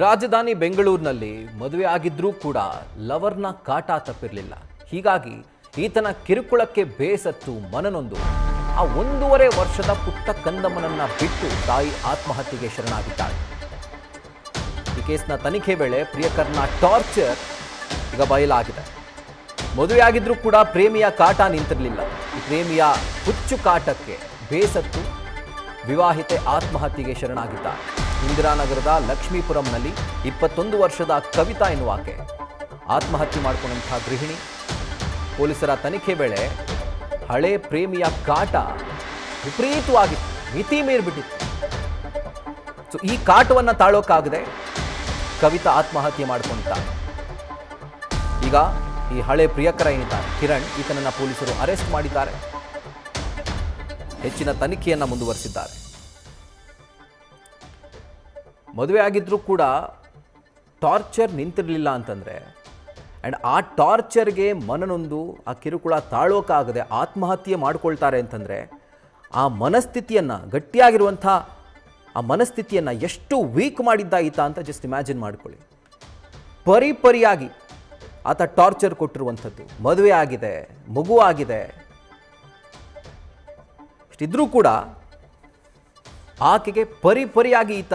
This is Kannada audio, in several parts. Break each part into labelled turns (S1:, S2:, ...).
S1: ರಾಜಧಾನಿ ಬೆಂಗಳೂರಿನಲ್ಲಿ ಮದುವೆ ಆಗಿದ್ರೂ ಕೂಡ ಲವರ್ನ ಕಾಟ ತಪ್ಪಿರಲಿಲ್ಲ. ಹೀಗಾಗಿ ಈತನ ಕಿರುಕುಳಕ್ಕೆ ಬೇಸತ್ತು ಮನನೊಂದು ಆ 1.5 ವರ್ಷದ ಪುಟ್ಟ ಕಂದಮ್ಮನನ್ನ ಬಿಟ್ಟು ತಾಯಿ ಆತ್ಮಹತ್ಯೆಗೆ ಶರಣಾಗಿದ್ದಾಳೆ. ಈ ಕೇಸ್ನ ತನಿಖೆ ವೇಳೆ ಪ್ರಿಯಕರ್ನ ಟಾರ್ಚರ್ ಈಗ ಬಯಲಾಗಿದೆ. ಮದುವೆಯಾಗಿದ್ರೂ ಕೂಡ ಪ್ರೇಮಿಯ ಕಾಟ ನಿಂತಿರಲಿಲ್ಲ. ಈ ಪ್ರೇಮಿಯ ಹುಚ್ಚು ಕಾಟಕ್ಕೆ ಬೇಸತ್ತು ವಿವಾಹಿತೆ ಆತ್ಮಹತ್ಯೆಗೆ ಶರಣಾಗಿದ್ದಾಳೆ. ಇಂದಿರಾನಗರದ ಲಕ್ಷ್ಮೀಪುರಂನಲ್ಲಿ 21 ವರ್ಷದ ಕವಿತಾ ಎನ್ನುವಾಕೆ ಆತ್ಮಹತ್ಯೆ ಮಾಡಿಕೊಂಡಂತಹ ಗೃಹಿಣಿ. ಪೊಲೀಸರ ತನಿಖೆ ವೇಳೆ ಹಳೆ ಪ್ರೇಮಿಯ ಕಾಟ ವಿಪರೀತವಾಗಿತ್ತು, ಮಿತಿ ಮೀರಿಬಿಟ್ಟಿತ್ತು. ಸೊ ಈ ಕಾಟವನ್ನು ತಾಳೋಕ್ಕಾಗದೆ ಕವಿತಾ ಆತ್ಮಹತ್ಯೆ ಮಾಡಿಕೊಂಡಿದ್ದಾಳೆ. ಈಗ ಈ ಹಳೆ ಪ್ರಿಯಕರ ಏನಿದ್ದಾರೆ ಕಿರಣ್, ಈತನನ್ನ ಪೊಲೀಸರು ಅರೆಸ್ಟ್ ಮಾಡಿದ್ದಾರೆ. ಹೆಚ್ಚಿನ ತನಿಖೆಯನ್ನು ಮುಂದುವರಿಸಿದ್ದಾರೆ. ಮದುವೆ ಆಗಿದ್ರೂ ಕೂಡ ಟಾರ್ಚರ್ ನಿಂತಿರಲಿಲ್ಲ ಅಂತಂದರೆ, ಆ್ಯಂಡ್ ಆ ಟಾರ್ಚರ್ಗೆ ಮನನೊಂದು ಆ ಕಿರುಕುಳ ತಾಳೋಕ್ಕಾಗದೆ ಆತ್ಮಹತ್ಯೆ ಮಾಡ್ಕೊಳ್ತಾರೆ ಅಂತಂದರೆ, ಆ ಮನಸ್ಥಿತಿಯನ್ನು ಗಟ್ಟಿಯಾಗಿರುವಂಥ ಆ ಮನಸ್ಥಿತಿಯನ್ನು ಎಷ್ಟು ವೀಕ್ ಮಾಡಿದ್ದ ಈತ ಅಂತ ಜಸ್ಟ್ ಇಮ್ಯಾಜಿನ್ ಮಾಡ್ಕೊಳ್ಳಿ. ಪರಿಪರಿಯಾಗಿ ಆತ ಟಾರ್ಚರ್ ಕೊಟ್ಟಿರುವಂಥದ್ದು. ಮದುವೆ ಆಗಿದೆ, ಮಗು ಆಗಿದೆ, ಇಷ್ಟಿದ್ರೂ ಕೂಡ ಆಕೆಗೆ ಪರಿಪರಿಯಾಗಿ ಈತ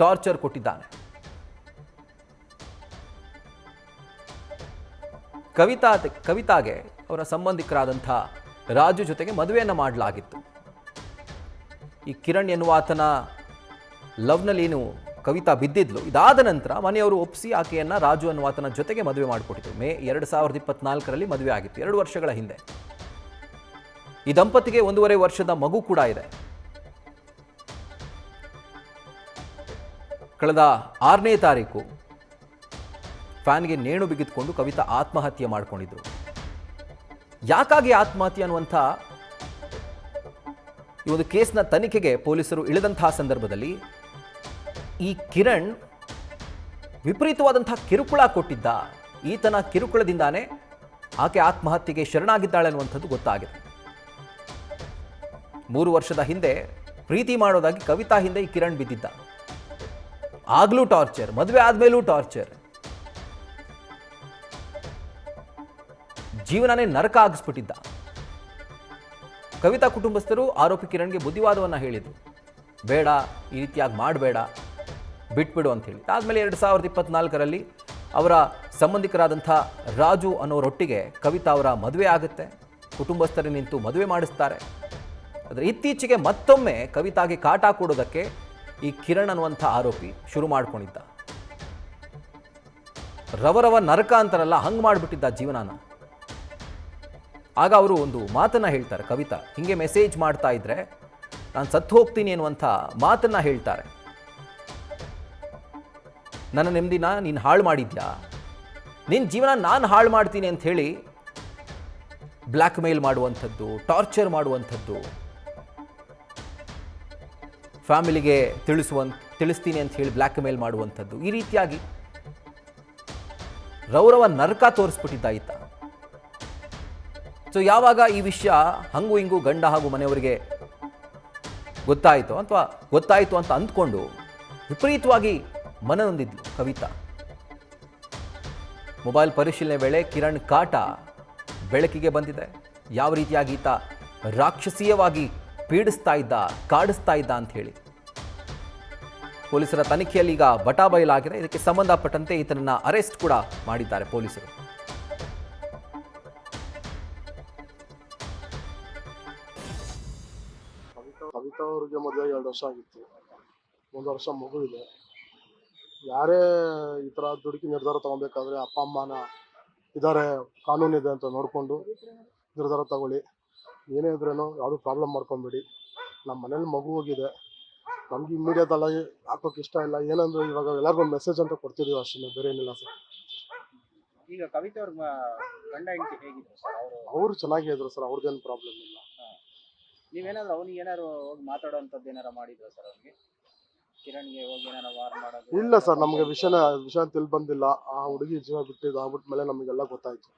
S1: ಟಾರ್ಚರ್ ಕೊಟ್ಟಿದ್ದಾನೆ. ಕವಿತಾಗೆ ಅವರ ಸಂಬಂಧಿಕರಾದಂಥ ರಾಜು ಜೊತೆಗೆ ಮದುವೆಯನ್ನು ಮಾಡಲಾಗಿತ್ತು. ಈ ಕಿರಣ್ ಎನ್ನುವಾತನ ಲವ್ನಲ್ಲೇನು ಕವಿತಾ ಬಿದ್ದಿದ್ಲು. ಇದಾದ ನಂತರ ಮನೆಯವರು ಒಪ್ಪಿಸಿ ಆಕೆಯನ್ನು ರಾಜು ಅನ್ನುವಾತನ ಜೊತೆಗೆ ಮದುವೆ ಮಾಡಿಕೊಟ್ಟಿದ್ರು. ಮೇ 2024ರಲ್ಲಿ ಮದುವೆ ಆಗಿತ್ತು, 2 ವರ್ಷಗಳ ಹಿಂದೆ. ಈ ದಂಪತಿಗೆ 1.5 ವರ್ಷದ ಮಗು ಕೂಡ ಇದೆ. ಕಳೆದ 6ನೇ ತಾರೀಕು ಫ್ಯಾನ್ಗೆ ನೇಣು ಬಿಗಿದುಕೊಂಡು ಕವಿತಾ ಆತ್ಮಹತ್ಯೆ ಮಾಡಿಕೊಂಡಿದ್ರು. ಯಾಕಾಗಿ ಆತ್ಮಹತ್ಯೆ ಅನ್ನುವಂಥ ಈ ಒಂದು ಕೇಸ್ನ ತನಿಖೆಗೆ ಪೊಲೀಸರು ಇಳಿದಂತಹ ಸಂದರ್ಭದಲ್ಲಿ ಈ ಕಿರಣ್ ವಿಪರೀತವಾದಂಥ ಕಿರುಕುಳ ಕೊಟ್ಟಿದ್ದ. ಈತನ ಕಿರುಕುಳದಿಂದಾನೇ ಆಕೆ ಆತ್ಮಹತ್ಯೆಗೆ ಶರಣಾಗಿದ್ದಾಳೆ ಅನ್ನುವಂಥದ್ದು ಗೊತ್ತಾಗಿದೆ. 3 ವರ್ಷದ ಹಿಂದೆ ಪ್ರೀತಿ ಮಾಡೋದಾಗಿ ಕವಿತಾ ಹಿಂದೆ ಈ ಕಿರಣ್ ಬಿದ್ದಿದ್ದ. ಆಗ್ಲೂ ಟಾರ್ಚರ್, ಮದುವೆ ಆದ್ಮೇಲೂ ಟಾರ್ಚರ್, ಜೀವನನೇ ನರಕ ಆಗಿಸ್ಬಿಟ್ಟಿದ್ದ. ಕವಿತಾ ಕುಟುಂಬಸ್ಥರು ಆರೋಪಿ ಕಿರಣ್ಗೆ ಬುದ್ಧಿವಾದವನ್ನು ಹೇಳಿದರು. ಬೇಡ, ಈ ರೀತಿಯಾಗಿ ಮಾಡಬೇಡ, ಬಿಟ್ಬಿಡು ಅಂತ ಹೇಳಿ. ಆದಮೇಲೆ 2024ರಲ್ಲಿ ಅವರ ಸಂಬಂಧಿಕರಾದಂಥ ರಾಜು ಅನ್ನೋರೊಟ್ಟಿಗೆ ಕವಿತಾ ಅವರ ಮದುವೆ ಆಗುತ್ತೆ. ಕುಟುಂಬಸ್ಥರೇ ನಿಂತು ಮದುವೆ ಮಾಡಿಸ್ತಾರೆ. ಆದರೆ ಇತ್ತೀಚೆಗೆ ಮತ್ತೊಮ್ಮೆ ಕವಿತಾಗೆ ಕಾಟ ಕೊಡೋದಕ್ಕೆ ಈ ಕಿರಣ್ ಅನ್ನುವಂಥ ಆರೋಪಿ ಶುರು ಮಾಡ್ಕೊಂಡಿದ್ದ. ರವರವ ನರಕ ಅಂತಾರಲ್ಲ, ಹಂಗೆ ಮಾಡಿಬಿಟ್ಟಿದ್ದ ಜೀವನಾನ. ಆಗ ಅವರು ಒಂದು ಮಾತನ್ನು ಹೇಳ್ತಾರೆ. ಕವಿತಾ ಹಿಂಗೆ ಮೆಸೇಜ್ ಮಾಡ್ತಾ ಇದ್ರೆ ನಾನು ಸತ್ತು ಹೋಗ್ತೀನಿ ಅನ್ನುವಂಥ ಮಾತನ್ನು ಹೇಳ್ತಾರೆ. ನನ್ನ ನೆಮ್ಮದಿನ ನೀನು ಹಾಳು ಮಾಡಿದ್ಯಾ, ನಿನ್ನ ಜೀವನ ನಾನು ಹಾಳು ಮಾಡ್ತೀನಿ ಅಂತ ಹೇಳಿ ಬ್ಲ್ಯಾಕ್ ಮೇಲ್ ಮಾಡುವಂಥದ್ದು, ಟಾರ್ಚರ್ ಮಾಡುವಂಥದ್ದು, ಫ್ಯಾಮಿಲಿಗೆ ತಿಳಿಸ್ತೀನಿ ಅಂತ ಹೇಳಿ ಬ್ಲ್ಯಾಕ್ ಮೇಲ್ ಮಾಡುವಂಥದ್ದು, ಈ ರೀತಿಯಾಗಿ ರೌರವ ನರಕ ತೋರಿಸ್ಬಿಟ್ಟಿದ್ದ ಈತ. ಸೊ ಯಾವಾಗ ಈ ವಿಷಯ ಹಂಗು ಹಿಂಗು ಗಂಡ ಹಾಗೂ ಮನೆಯವರಿಗೆ ಗೊತ್ತಾಯಿತು ಅಂತ ಅಂದ್ಕೊಂಡು ವಿಪರೀತವಾಗಿ ಮನನೊಂದಿದ್ಲು ಕವಿತಾ. ಮೊಬೈಲ್ ಪರಿಶೀಲನೆ ವೇಳೆ ಕಿರಣ್ ಕಾಟ ಬೆಳಕಿಗೆ ಬಂದಿದೆ. ಯಾವ ರೀತಿಯಾಗಿ ಈತ ರಾಕ್ಷಸೀಯವಾಗಿ ಪೀಡಿಸ್ತಾ ಇದ್ದ, ಕಾಡಿಸ್ತಾ ಇದ್ದ ಅಂತ ಹೇಳಿ ಪೊಲೀಸರ ತನಿಖೆಯಲ್ಲಿ ಈಗ ಬಟಾಬಯಲಾಗಿದೆ. ಇದಕ್ಕೆ ಸಂಬಂಧಪಟ್ಟಂತೆ ಈತನನ್ನ ಅರೆಸ್ಟ್ ಕೂಡ ಮಾಡಿದ್ದಾರೆ ಪೊಲೀಸರು.
S2: ಕವಿತಾ ಅವ್ರಿಗೆ ಮದುವೆ 2 ವರ್ಷ ಆಗಿತ್ತು, 1 ವರ್ಷ ಮಗು ಇದೆ. ಯಾರೇ ಈ ಥರ ದುಡುಕಿ ನಿರ್ಧಾರ ತಗೊಬೇಕಾದ್ರೆ ಅಪ್ಪ ಅಮ್ಮನ ಇದ್ದಾರೆ, ಕಾನೂನಿದೆ ಅಂತ ನೋಡಿಕೊಂಡು ನಿರ್ಧಾರ ತಗೊಳ್ಳಿ. ಏನೇ ಇದ್ರೂ ಯಾವುದೂ ಪ್ರಾಬ್ಲಮ್ ಮಾಡ್ಕೊಬೇಡಿ. ನಮ್ಮ ಮನೇಲಿ ಮಗು ಹೋಗಿದೆ, ನಮ್ಗೆ ಇಮ್ಮಿಡಿಯೇಟ್ ಅಲ್ಲ ಹಾಕೋಕೆ ಇಷ್ಟ ಇಲ್ಲ. ಏನಂದ್ರೆ ಇವಾಗ ಎಲ್ಲರಿಗೂ ಮೆಸೇಜ್ ಅಂತ ಕೊಡ್ತಿದ್ದೀವಿ ಅಷ್ಟೇ, ಬೇರೆ ಏನಿಲ್ಲ ಸರ್.
S3: ಈಗ ಕವಿತಾ ಅವ್ರ ಗಂಡ ಹೆಂಡತಿ ಹೇಗಿದ್ರು ಸರ್?
S2: ಅವರು ಚೆನ್ನಾಗೇ ಇದ್ರು ಸರ್, ಅವ್ರದ್ದೇನು ಪ್ರಾಬ್ಲಮ್ ಇಲ್ಲ.
S3: ನೀವೇನಾದ್ರು ಅವನಿಗೆ ಏನಾದ್ರು ಹೋಗಿ ಮಾತಾಡೋಂಥದ್ದು ಏನಾರು ಮಾಡಿದ್ರು ಸರ್? ಅವ್ರಿಗೆ ಕಿರಣ್ಗೆ ಹೋಗಿ ಏನಾರು ವಾರ್ ಮಾಡೋದು?
S2: ಇಲ್ಲ ಸರ್, ನಮಗೆ ವಿಷಯ ತಿಳಿ ಬಂದಿಲ್ಲ. ಆ ಹುಡುಗಿ ಜೀವ ಬಿಟ್ಟಿದ್ದು ಆಗ್ಬಿಟ್ಮೇಲೆ ನಮಗೆಲ್ಲ ಗೊತ್ತಾಯ್ತು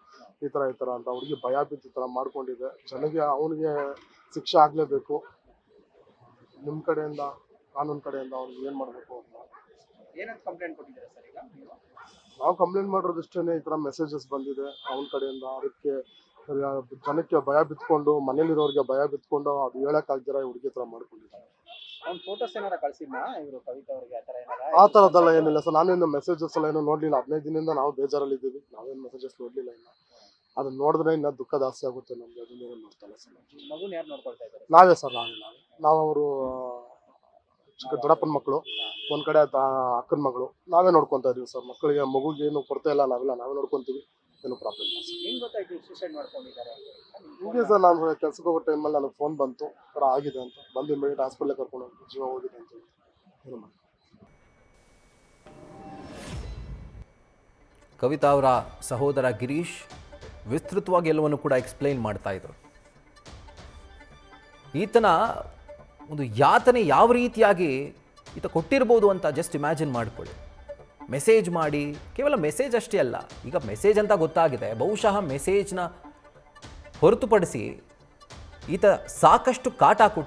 S2: ಈ ಥರ ಅಂತ. ಹುಡುಗಿ ಭಯ ಬಿದ್ದು ಈ ಥರ ಮಾಡ್ಕೊಂಡಿದೆ. ಜನಗೆ ಅವನಿಗೆ ಶಿಕ್ಷೆ ಆಗಲೇಬೇಕು. ನಿಮ್ಮ ಕಡೆಯಿಂದ, ಕಾನೂನು ಕಡೆಯಿಂದ ಅವ್ನಿಗೆ ಏನು ಮಾಡಬೇಕು ಅಂತ
S3: ಏನಂತ ಕಂಪ್ಲೇಂಟ್ ಕೊಟ್ಟಿದ್ದೀರಾ ಸರ್ ಈಗ ನೀವು?
S2: ನಾವು ಕಂಪ್ಲೇಂಟ್ ಮಾಡಿರೋದಿಷ್ಟೇ, ಈ ಥರ ಮೆಸೇಜಸ್ ಬಂದಿದೆ ಅವನ ಕಡೆಯಿಂದ. ಅದಕ್ಕೆ ಜನಕ್ಕೆ ಭಯ ಬಿತ್ಕೊಂಡು, ಮನೇಲಿರೋರಿಗೆ ಭಯ ಬಿತ್ಕೊಂಡು ಅದು ಹೇಳೋಕ್ಕಾಗ್ದಿರ ಹುಡುಗಿ ಥರ ಮಾಡ್ಕೊಂಡಿದ್ದಾರೆ.
S3: ಅವ್ನ ಫೋಟೋಸ್ ಏನಾರ ಕಳ್ಸಿದ್ನಾ ಇವರು ಕವಿತಾ ಅವ್ರಿಗೆ ಆ ಥರ ಏನಾರ?
S2: ಆ ಥರದ್ದೆಲ್ಲ ಏನಿಲ್ಲ ಸರ್. ನಾನೇನು ಮೆಸೇಜಸ್ ಎಲ್ಲ ಏನೂ ನೋಡಲಿಲ್ಲ. 15 ದಿನದಿಂದ ನಾವು ಬೇಜಾರಲ್ಲಿದ್ದೀವಿ. ನಾವೇನು ಮೆಸೇಜಸ್ ನೋಡಲಿಲ್ಲ ಇನ್ನು. ಅದನ್ನ ನೋಡಿದ್ರೆ ಇನ್ನೂ ದುಃಖ ಜಾಸ್ತಿ ಆಗುತ್ತೆ ನಮಗೆ. ಅದನ್ನೇನು ನೋಡ್ತಾಯಿಲ್ಲ ಸರ್.
S3: ಮಗುನ ಯಾರು ನೋಡ್ಕೊಳ್ತಾ ಇದ್ದಾರೆ?
S2: ನಾವೇ ಸರ್, ನಾವು ಅವರು ದೊಡ್ಡಪ್ಪನ ಮಕ್ಕಳು, ಒಂದು ಕಡೆ ಅಕ್ಕನ ಮಗಳು, ನಾವೇ ನೋಡ್ಕೊತಾ ಇದೀವಿ ಸರ್. ಮಕ್ಕಳಿಗೆ ಮಗುಗೆ ಏನು ಕೊಡ್ತಾ ಇಲ್ಲ, ನಾವೇ ನೋಡ್ಕೊತೀವಿ. ಏನು ಪ್ರಾಬ್ಲಮ್ ಇಲ್ಲ ಸರ್.
S3: ಹೆಂಗ್ ಗೊತ್ತಾಯ್ತು ಸೂಸೈಡ್ ಮಾಡ್ಕೊಂಡಿದ್ದಾರೆ?
S2: ಹಿಂಗೆ ಸರ್, ನಾನು ಕೆಲ್ಸಕ್ಕೆ ಹೋಗೋ ಟೈಮಲ್ಲಿ ನನಗೆ ಫೋನ್ ಬಂತು, ಈ ಥರ ಆಗಿದೆ ಅಂತ. ಬಂದು ಇಮಿಡಿಯೇಟ್ ಹಾಸ್ಪಿಟ್ಲಿಗೆ ಕರ್ಕೊಂಡು ಹೋಗಿ ಜೀವ ಹೋಗಿದೆ ಅಂತ ಹೇಳಿ. ಏನು ಮಾಡಿ
S1: ಕವಿತಾ ಅವರ ಸಹೋದರ ಗಿರೀಶ್ ವಿಸ್ತೃತವಾಗಿ ಎಲ್ಲವನ್ನು ಕೂಡ ಎಕ್ಸ್ಪ್ಲೈನ್ ಮಾಡ್ತಾ ಇದ್ರು. ಈತನ ಒಂದು ಯಾತನೆ ಯಾವ ರೀತಿಯಾಗಿ ಈತ ಕೊಟ್ಟಿರ್ಬೋದು ಅಂತ ಜಸ್ಟ್ ಇಮ್ಯಾಜಿನ್ ಮಾಡ್ಕೊಳ್ಳಿ. ಮೆಸೇಜ್ ಮಾಡಿ, ಕೇವಲ ಮೆಸೇಜ್ ಅಷ್ಟೇ ಅಲ್ಲ, ಈಗ ಮೆಸೇಜ್ ಅಂತ ಗೊತ್ತಾಗಿದೆ, ಬಹುಶಃ ಮೆಸೇಜ್ನ ಹೊರತುಪಡಿಸಿ ಈತ ಸಾಕಷ್ಟು ಕಾಟ ಕೊಟ್ಟಿರ್ಬೋದು.